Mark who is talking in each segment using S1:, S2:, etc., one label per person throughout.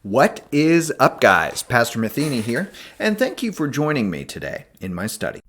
S1: What is up, guys? Pastor Matheny here, and thank you for joining me today in my study.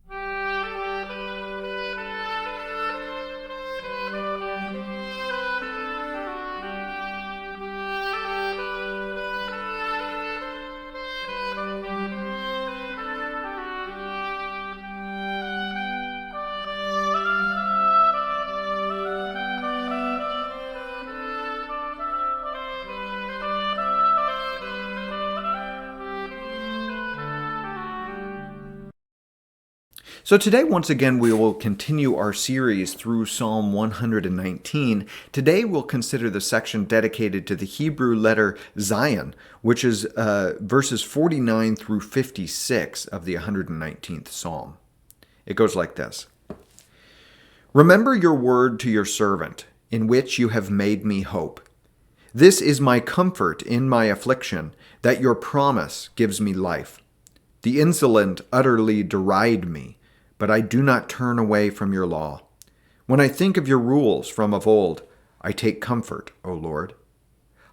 S1: So today, once again, we will continue our series through Psalm 119. Today, we'll consider the section dedicated to the Hebrew letter Zayin, which is verses 49 through 56 of the 119th Psalm. It goes like this. Remember your word to your servant, in which you have made me hope. This is my comfort in my affliction, that your promise gives me life. The insolent utterly deride me, but I do not turn away from your law. When I think of your rules from of old, I take comfort, O Lord.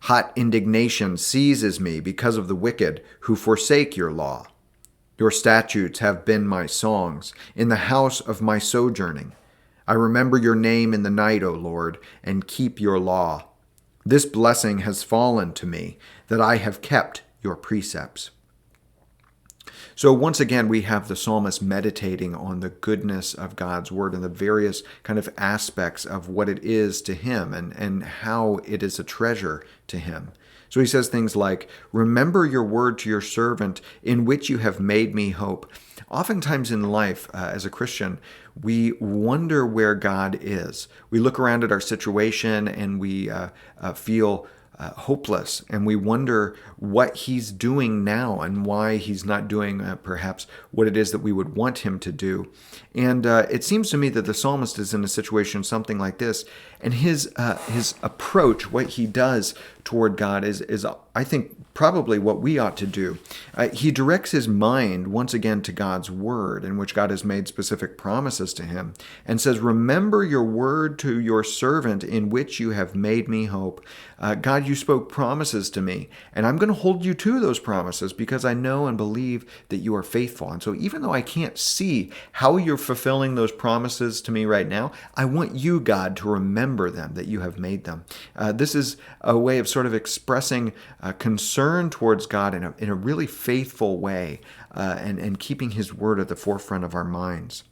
S1: Hot indignation seizes me because of the wicked who forsake your law. Your statutes have been my songs in the house of my sojourning. I remember your name in the night, O Lord, and keep your law. This blessing has fallen to me, that I have kept your precepts. So once again, we have the psalmist meditating on the goodness of God's word and the various kind of aspects of what it is to him and how it is a treasure to him. So he says things like, remember your word to your servant in which you have made me hope. Oftentimes in life, as a Christian, we wonder where God is. We look around at our situation and we feel hopeless, and we wonder what he's doing now and why he's not doing perhaps what it is that we would want him to do. And it seems to me that the psalmist is in a situation something like this, and his approach, what he does toward God is I think, probably what we ought to do. He directs his mind once again to God's word, in which God has made specific promises to him, and says, remember your word to your servant in which you have made me hope. God, you spoke promises to me, and I'm going to hold you to those promises because I know and believe that you are faithful. And so even though I can't see how you're fulfilling those promises to me right now, I want you, God, to remember them, that you have made them. This is a way of sort of expressing concern towards God in a really faithful way, and keeping his word at the forefront of our minds.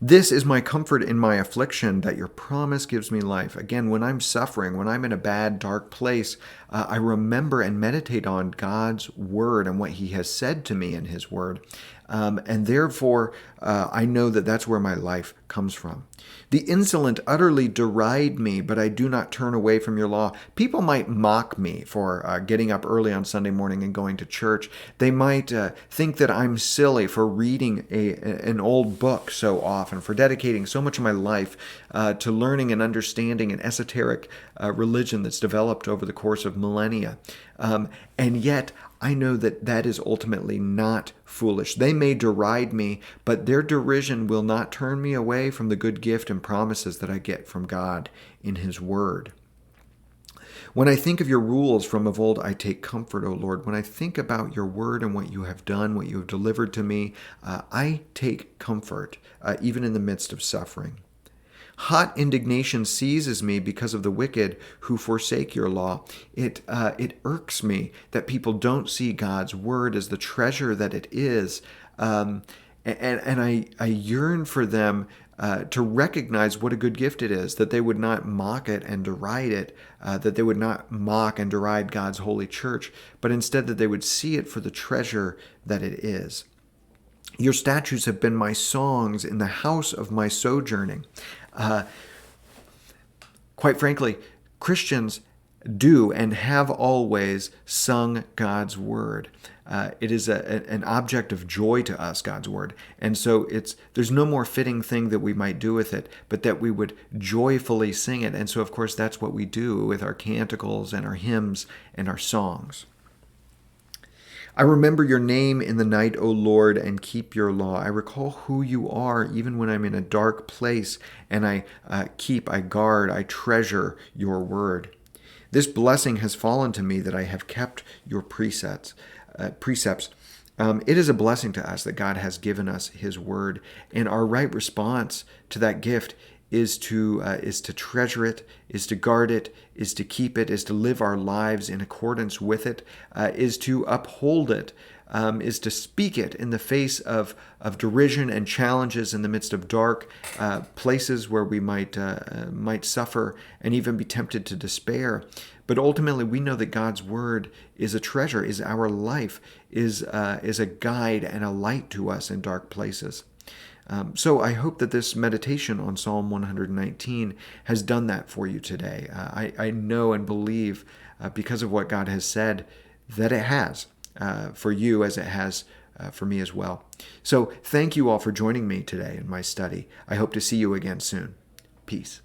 S1: This is my comfort in my affliction, that your promise gives me life. Again, when I'm suffering, when I'm in a bad, dark place, I remember and meditate on God's word and what he has said to me in his word. And therefore, I know that that's where my life comes from. The insolent utterly deride me, but I do not turn away from your law. People might mock me for getting up early on Sunday morning and going to church. They might think that I'm silly for reading an old book so often, for dedicating so much of my life to learning and understanding an esoteric religion that's developed over the course of millennia. And yet, I know that that is ultimately not foolish. They may deride me, but their derision will not turn me away from the good gift and promises that I get from God in his word. When I think of your rules from of old, I take comfort, O Lord. When I think about your word and what you have done, what you have delivered to me, I take comfort, even in the midst of suffering. Hot indignation seizes me because of the wicked who forsake your law. It irks me that people don't see God's word as the treasure that it is. And I yearn for them to recognize what a good gift it is, that they would not mock it and deride it, that they would not mock and deride God's holy church, but instead that they would see it for the treasure that it is. Your statutes have been my songs in the house of my sojourning. Quite frankly, Christians do and have always sung God's word. It is an object of joy to us, God's word. And so there's no more fitting thing that we might do with it, but that we would joyfully sing it. And so, of course, that's what we do with our canticles and our hymns and our songs. I remember your name in the night, O Lord, and keep your law. I recall who you are even when I'm in a dark place, and I guard, I treasure your word. This blessing has fallen to me that I have kept your precepts. It is a blessing to us that God has given us His Word, and our right response to that gift is to treasure it, is to guard it, is to keep it, is to live our lives in accordance with it, is to uphold it, is to speak it in the face of derision and challenges in the midst of dark places where we might suffer and even be tempted to despair. But ultimately, we know that God's Word is a treasure, is our life, is a guide and a light to us in dark places. So I hope that this meditation on Psalm 119 has done that for you today. I know and believe, because of what God has said, that it has for you as it has for me as well. So thank you all for joining me today in my study. I hope to see you again soon. Peace.